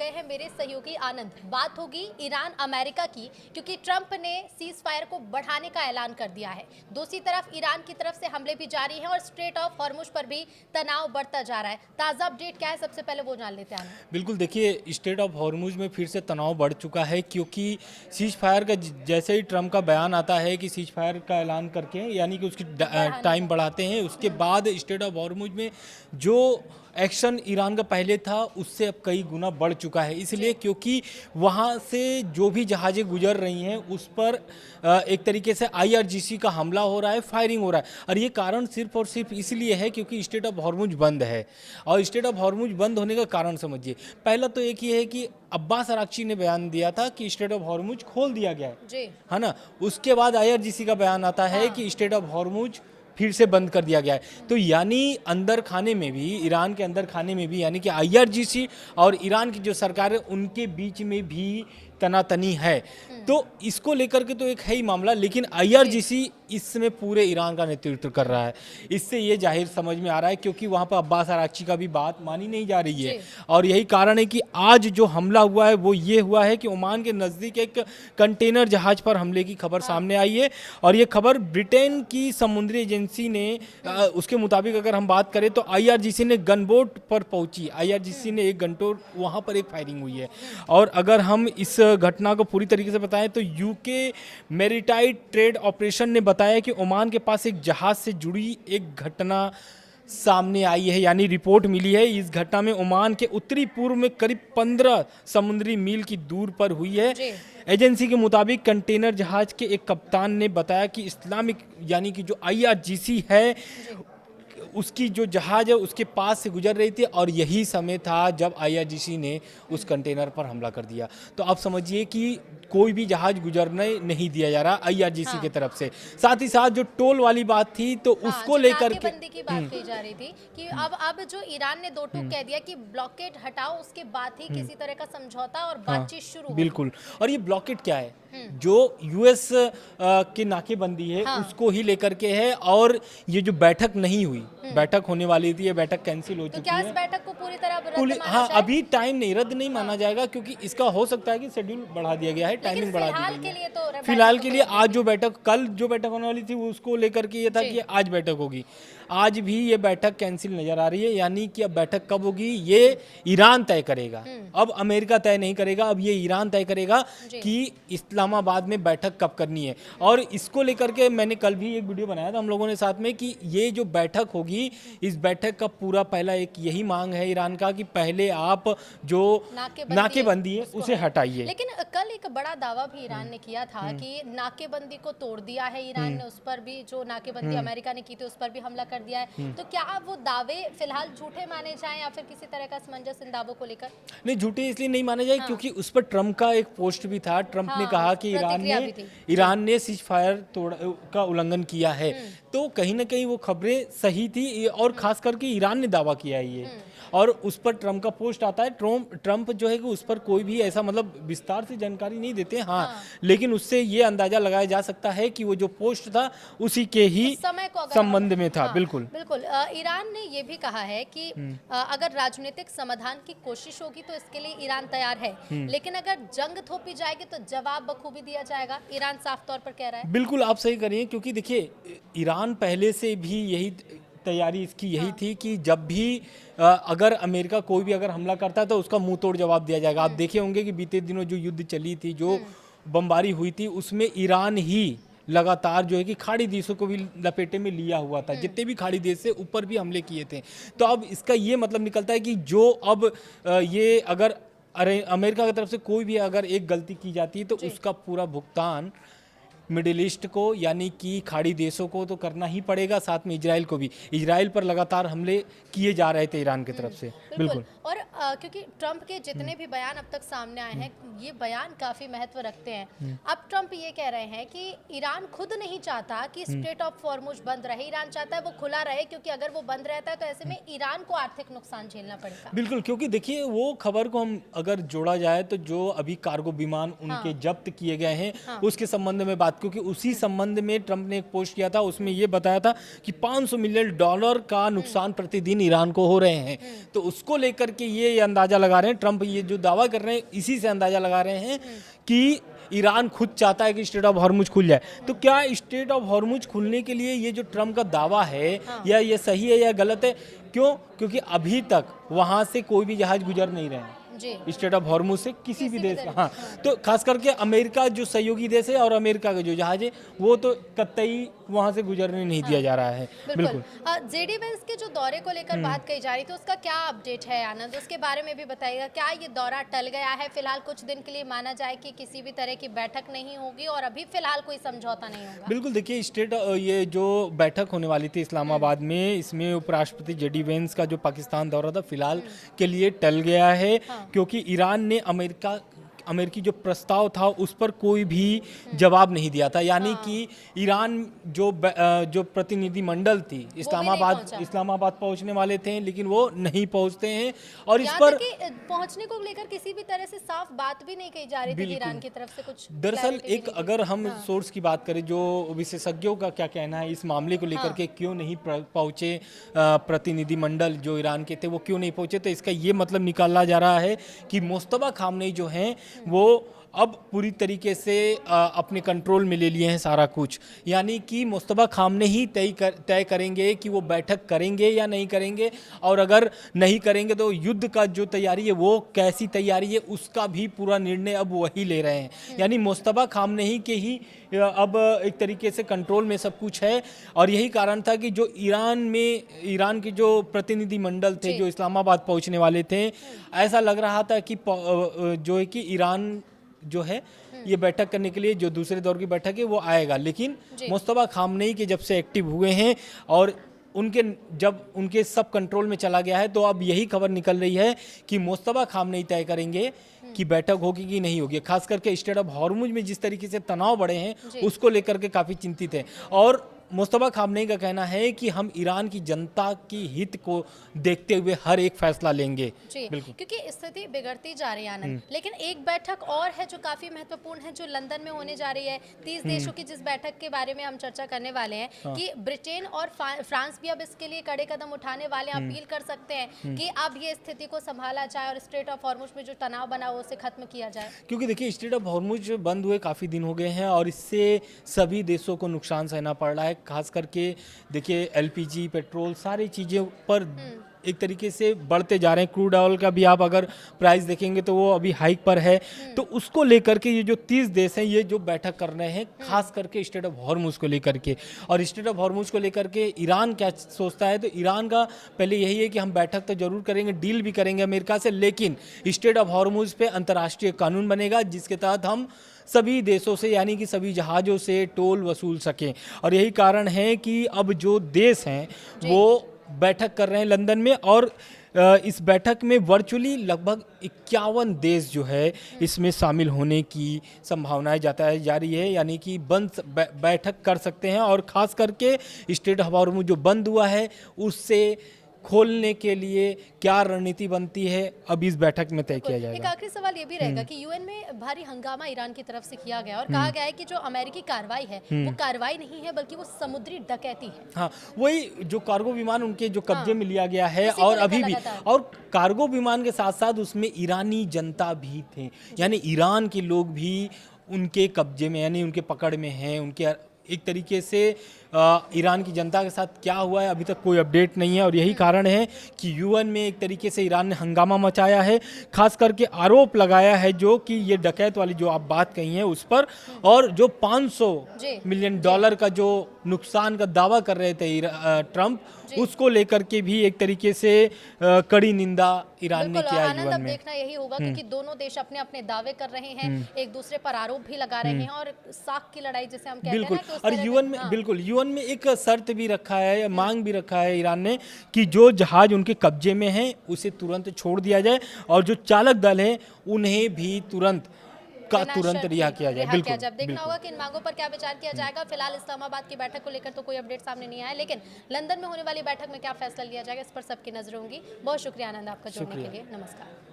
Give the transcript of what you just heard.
गए हैं मेरे सहयोगी आनंद। बात होगी ईरान अमेरिका की, क्योंकि ट्रंप ने सीज फायर को बढ़ाने का ऐलान कर दिया है। दूसरी तरफ ईरान की तरफ से हमले भी जारी हैं और स्ट्रेट ऑफ हॉर्मुज पर भी तनाव बढ़ता जा रहा है। ताज़ा अपडेट क्या है, सबसे पहले वो जान लेते हैं आनंद। बिल्कुल, देखिए स्टेट ऑफ हॉर्मुज में फिर से तनाव बढ़ चुका है, क्योंकि सीज फायर का जैसे ही ट्रंप का बयान आता है कि सीज फायर का ऐलान करके यानी कि उसकी टाइम बढ़ाते हैं, उसके बाद स्टेट ऑफ हॉर्मुज में जो एक्शन ईरान का पहले था उससे अब कई गुना बढ़ चुका है। इसलिए क्योंकि वहाँ से जो भी जहाज़ें गुजर रही हैं उस पर एक तरीके से आईआरजीसी का हमला हो रहा है, फायरिंग हो रहा है। और ये कारण सिर्फ और सिर्फ इसलिए है क्योंकि स्टेट ऑफ हॉर्मुज बंद है। और स्टेट ऑफ हॉर्मुज बंद होने का कारण समझिए, पहला तो एक ये है कि अब्बास अराक्ची ने बयान दिया था कि स्टेट ऑफ हॉर्मुज खोल दिया गया है ना। उसके बाद आईआरजीसी का बयान आता है कि स्टेट ऑफ हॉर्मुज फिर से बंद कर दिया गया है। तो यानी अंदर खाने में भी, ईरान के अंदर खाने में भी, यानी कि आईआरजीसी और ईरान की जो सरकार है उनके बीच में भी तनातनी है। तो इसको लेकर के तो एक है ही मामला, लेकिन आईआरजीसी इसमें पूरे ईरान का नेतृत्व कर रहा है। इससे ये जाहिर समझ में आ रहा है, क्योंकि वहाँ पर अब्बास अराक्ची का भी बात मानी नहीं जा रही है। और यही कारण है कि आज जो हमला हुआ है वो ये हुआ है कि ओमान के नज़दीक एक कंटेनर जहाज पर हमले की खबर सामने आई है। और ये खबर ब्रिटेन की समुद्री एजेंसी ने उसके मुताबिक अगर हम बात करें तो आईआरजीसी ने गनबोट पर पहुंची, आईआरजीसी ने एक घंटों वहाँ पर एक फायरिंग हुई है। और अगर हम इस घटना को पूरी तरीके से बताएं तो यूके मैरीटाइम ट्रेड ऑपरेशन ने बताया कि ओमान के पास एक जहाज से जुड़ी एक घटना सामने आई है, यानी रिपोर्ट मिली है। इस घटना में ओमान के उत्तरी पूर्व में करीब 15 समुद्री मील की दूर पर हुई है। एजेंसी के मुताबिक कंटेनर जहाज के एक कप्तान ने बताया कि इस्लामिक यानी कि जो आईआरजीसी है उसकी जो जहाज है उसके पास से गुजर रही थी, और यही समय था जब आईआरजीसी ने उस कंटेनर पर हमला कर दिया। तो आप समझिए कि कोई भी जहाज गुजरने नहीं दिया जा रहा आईआरजीसी की तरफ से। साथ ही साथ जो टोल वाली बात थी तो उसको लेकर के नाकेबंदी की बात कही जा रही थी कि अब जो ईरान ने दो टूक कह दिया कि ब्लॉकेड हटाओ, उसके बाद ही किसी तरह का समझौता और बातचीत शुरू। बिल्कुल। और ये ब्लॉकेड क्या है? जो यूएस की नाकेबंदी है उसको ही लेकर के है। और ये जो बैठक नहीं हुई, बैठक होने वाली थी, ये बैठक कैंसिल हो चुकी है। इस बैठक को पूरी तरह रद्द माना हाँ, जाए? अभी टाइम नहीं, रद्द नहीं माना जाएगा, क्योंकि इसका हो सकता है कि शेड्यूल बढ़ा दिया गया है, टाइमिंग बढ़ा दी गई है। फिलहाल के लिए आज जो बैठक, कल जो बैठक होने वाली थी उसको लेकर के ये था कि आज बैठक होगी। आज भी ये बैठक कैंसिल नजर आ रही है, यानी कि अब बैठक कब होगी ये ईरान तय करेगा। अब अमेरिका तय नहीं करेगा, अब ये ईरान तय करेगा कि इस्लामाबाद में बैठक कब करनी है। और इसको लेकर के मैंने कल भी एक वीडियो बनाया था हम लोगों ने साथ में कि ये जो बैठक होगी, इस बैठक का पूरा पहला एक यही मांग है ईरान का कि पहले आप जो नाकेबंदी है उसे हटाइए। लेकिन कल एक बड़ा दावा भी ईरान ने किया था कि नाकेबंदी को तोड़ दिया है ईरान ने, उस पर भी जो नाकेबंदी अमेरिका ने की थी उस पर भी हमला कर दिया है। तो क्या वो दावे फिलहाल झूठे माने जाएं या फिर किसी तरह का असमंजस इन दावों को लेकर? नहीं, झूठे इसलिए नहीं माने जाए क्योंकि उस पर ट्रंप का एक पोस्ट भी था। ट्रंप ने कहा कि ईरान ने सीज फायर का उल्लंघन किया है। तो कहीं ना कहीं वो खबरें सही थी, और खास करके ईरान ने दावा किया है ये। और उस पर ट्रंप का पोस्ट आता है। ट्रंप जो है कि उस पर कोई भी ऐसा मतलब विस्तार से जानकारी नहीं देते। हाँ, लेकिन उससे ये अंदाजा लगाया जा सकता है कि वो जो पोस्ट था उसी के ही संबंध में था। बिल्कुल बिल्कुल। ईरान ने ये भी कहा है कि अगर राजनीतिक समाधान की कोशिश होगी तो इसके लिए ईरान तैयार है, लेकिन अगर जंग थोपी जाएगी तो जवाब बखूबी दिया जाएगा। ईरान साफ तौर पर कह रहा है। बिल्कुल, आप सही करिए, क्योंकि देखिए ईरान पहले से भी यही तैयारी इसकी यही थी कि जब भी अगर अमेरिका कोई भी अगर हमला करता है तो उसका मुंह तोड़ जवाब दिया जाएगा। आप देखे होंगे कि बीते दिनों जो युद्ध चली थी, जो बमबारी हुई थी, उसमें ईरान ही लगातार जो है कि खाड़ी देशों को भी लपेटे में लिया हुआ था। जितने भी खाड़ी देश से ऊपर भी हमले किए थे। तो अब इसका ये मतलब निकलता है कि जो अब ये अगर अमेरिका की तरफ से कोई भी अगर एक गलती की जाती है तो उसका पूरा भुगतान मिडिल ईस्ट को यानी कि खाड़ी देशों को तो करना ही पड़ेगा, साथ में इजराइल को भी। इजराइल पर लगातार हमले किए जा रहे थे ईरान की तरफ से। बिल्कुल। और क्योंकि ट्रंप के जितने भी बयान अब तक सामने आए हैं, ये बयान काफी महत्व रखते हैं। अब ट्रंप ये कह रहे हैं कि ईरान खुद नहीं चाहता कि स्ट्रेट ऑफ हॉर्मुज बंद रहे, ईरान चाहता है वो खुला रहे, क्योंकि अगर वो बंद रहता है तो ऐसे में ईरान को आर्थिक नुकसान झेलना पड़ेगा। बिल्कुल, क्योंकि देखिए वो खबर को हम अगर जोड़ा जाए तो जो अभी कार्गो विमान उनके जब्त किए गए हैं उसके संबंध में बात, क्योंकि उसी संबंध में ट्रंप ने एक पोस्ट किया था, उसमें ये बताया था कि $500 मिलियन का नुकसान प्रतिदिन ईरान को हो रहे हैं। तो उसको लेकर लेकर के ये अंदाज़ा लगा रहे हैं, ट्रंप ये जो दावा कर रहे हैं इसी से अंदाज़ा लगा रहे हैं कि ईरान खुद चाहता है कि स्ट्रेट ऑफ हॉर्मुज खुल जाए। तो क्या स्ट्रेट ऑफ हॉर्मुज खुलने के लिए ये जो ट्रंप का दावा है या ये सही है या गलत है? क्यों? क्योंकि अभी तक वहाँ से कोई भी जहाज़ गुजर नहीं रहे हैं स्ट्रेट ऑफ हॉर्मुज से किसी भी देश का। हाँ, तो खास करके अमेरिका जो सहयोगी देश है और अमेरिका का जो जहाज है वो तो कतई वहां से गुजरने नहीं दिया जा रहा है। बिल्कुल। जेडी वेंस के जो दौरे को लेकर बात कही जा रही थी उसका क्या अपडेट है आनंद, उसके बारे में भी बताइएगा। क्या ये दौरा टल गया है? फिलहाल कुछ दिन के लिए माना जाए कि किसी भी तरह की बैठक नहीं होगी और अभी फिलहाल कोई समझौता नहीं होगा। बिल्कुल, देखिए ये जो बैठक होने वाली थी इस्लामाबाद में, इसमें उपराष्ट्रपति जेडी वेंस का जो पाकिस्तान दौरा था फिलहाल के लिए टल गया है। क्योंकि ईरान ने अमेरिकी जो प्रस्ताव था उस पर कोई भी जवाब नहीं दिया था। यानी कि ईरान जो प्रतिनिधिमंडल थी इस्लामाबाद पहुंचने वाले थे लेकिन वो नहीं पहुंचते हैं। और इस पर पहुंचने को लेकर किसी भी तरह से साफ बात भी नहीं कही जा रही थी ईरान की तरफ से कुछ। दरअसल एक अगर हम सोर्स की बात करें, जो विशेषज्ञों का क्या कहना है इस मामले को लेकर के, क्यों नहीं पहुंचे प्रतिनिधिमंडल जो ईरान के थे वो क्यों नहीं पहुंचे, तो इसका ये मतलब निकाला जा रहा है कि मुस्तफा खामनेई जो हैं वो अब पूरी तरीके से अपने कंट्रोल में ले लिए हैं सारा कुछ। यानी कि मुस्तफा खामनेई तय करेंगे कि वो बैठक करेंगे या नहीं करेंगे, और अगर नहीं करेंगे तो युद्ध का जो तैयारी है वो कैसी तैयारी है उसका भी पूरा निर्णय अब वही ले रहे हैं। यानी मुस्तफा खामनेई के ही अब एक तरीके से कंट्रोल में सब कुछ है। और यही कारण था कि जो ईरान के जो प्रतिनिधिमंडल थे जो इस्लामाबाद पहुंचने वाले थे, ऐसा लग रहा था कि जो है कि ईरान जो है ये बैठक करने के लिए जो दूसरे दौर की बैठक है वो आएगा। लेकिन मुस्तफा खामनेई के जब से एक्टिव हुए हैं और जब उनके सब कंट्रोल में चला गया है, तो अब यही खबर निकल रही है कि मुस्तफा खामनेई तय करेंगे कि बैठक होगी कि नहीं होगी। खास करके स्ट्रेट ऑफ हॉर्मुज में जिस तरीके से तनाव बढ़े हैं उसको लेकर के काफ़ी चिंतित है। और मुस्तफा खामनेई का कहना है कि हम ईरान की जनता की हित को देखते हुए हर एक फैसला लेंगे। बिल्कुल, क्योंकि स्थिति बिगड़ती जा रही है आनंद। लेकिन एक बैठक और है जो काफी महत्वपूर्ण है, जो लंदन में होने जा रही है। 30 देशों की जिस बैठक के बारे में हम चर्चा करने वाले हैं कि ब्रिटेन और फ्रांस भी अब इसके लिए कड़े कदम उठाने वाले हैं, अपील कर सकते हैं कि अब ये स्थिति को संभाला जाए और स्ट्रेट ऑफ हॉर्मुज में जो तनाव बना हो उसे खत्म किया जाए। क्योंकि देखिए स्ट्रेट ऑफ हॉर्मुज बंद हुए काफ़ी दिन हो गए हैं और इससे सभी देशों को नुकसान सहना पड़ रहा है। खास करके देखिए एलपीजी, पेट्रोल, सारी चीज़ों पर एक तरीके से बढ़ते जा रहे हैं। क्रूड ऑयल का भी आप अगर प्राइस देखेंगे तो वो अभी हाइक पर है। तो उसको लेकर के ये जो 30 देश हैं ये जो बैठक कर रहे हैं खास करके स्ट्रेट ऑफ हॉर्मुज को लेकर के। और स्ट्रेट ऑफ हॉर्मुज को लेकर के ईरान क्या सोचता है, तो ईरान का पहले यही है कि हम बैठक तो जरूर करेंगे, डील भी करेंगे अमेरिका से, लेकिन स्ट्रेट ऑफ हॉर्मुज पे अंतर्राष्ट्रीय कानून बनेगा जिसके तहत हम सभी देशों से यानी कि सभी जहाज़ों से टोल वसूल सकें। और यही कारण है कि अब जो देश हैं वो बैठक कर रहे हैं लंदन में, और इस बैठक में वर्चुअली लगभग 51 देश जो है इसमें शामिल होने की संभावनाएं जा रही है। यानी कि बैठक कर सकते हैं। और ख़ास करके स्ट्रेट ऑफ हॉर्मुज जो बंद हुआ है उससे खोलने के लिए क्या रणनीति बनती है अब इस बैठक में तय किया जाएगा। एक आखिरी सवाल ये भी रहेगा कि यूएन में भारी हंगामा ईरान की तरफ से किया गया और कहा गया है कि जो अमेरिकी कार्रवाई है वो कार्रवाई नहीं है बल्कि वो समुद्री डकैती है। हाँ, वही जो कार्गो विमान उनके जो कब्जे में लिया गया है और अभी भी, और कार्गो विमान के साथ साथ उसमें ईरानी जनता भी थे। यानी ईरान के लोग भी उनके कब्जे में यानी उनके पकड़ में हैं। उनके एक तरीके से ईरान की जनता के साथ क्या हुआ है अभी तक कोई अपडेट नहीं है। और यही कारण है कि यूएन में एक तरीके से ईरान ने हंगामा मचाया है, खास करके आरोप लगाया है जो कि ये डकैत वाली जो आप बात कही है उस पर, और जो $500 मिलियन का जो नुकसान का दावा कर रहे थे ट्रंप, उसको लेकर के भी एक तरीके से कड़ी निंदा ईरान ने किया यूएन में। देखना यही होगा क्योंकि दोनों देश अपने अपने दावे कर रहे हैं, एक दूसरे पर आरोप भी लगा रहे हैं और साख की लड़ाई जिसे हम कहते हैं ना, और यूएन में एक शर्त भी रखा है, मांग भी रखा है ईरान ने कि जो जहाज उनके कब्जे में है उसे तुरंत छोड़ दिया जाए और जो चालक दल है उन्हें भी तुरंत रिहा किया जाए। बिल्कुल, जब देखना होगा कि इन मांगों पर क्या विचार किया जाएगा। फिलहाल इस्लामाबाद की बैठक को लेकर तो कोई अपडेट सामने नहीं आया, लेकिन लंदन में होने वाली बैठक में क्या फैसला लिया जाएगा इस पर सबकी नजर होंगी। बहुत शुक्रिया आनंद आपका जुड़ने के लिए। नमस्कार।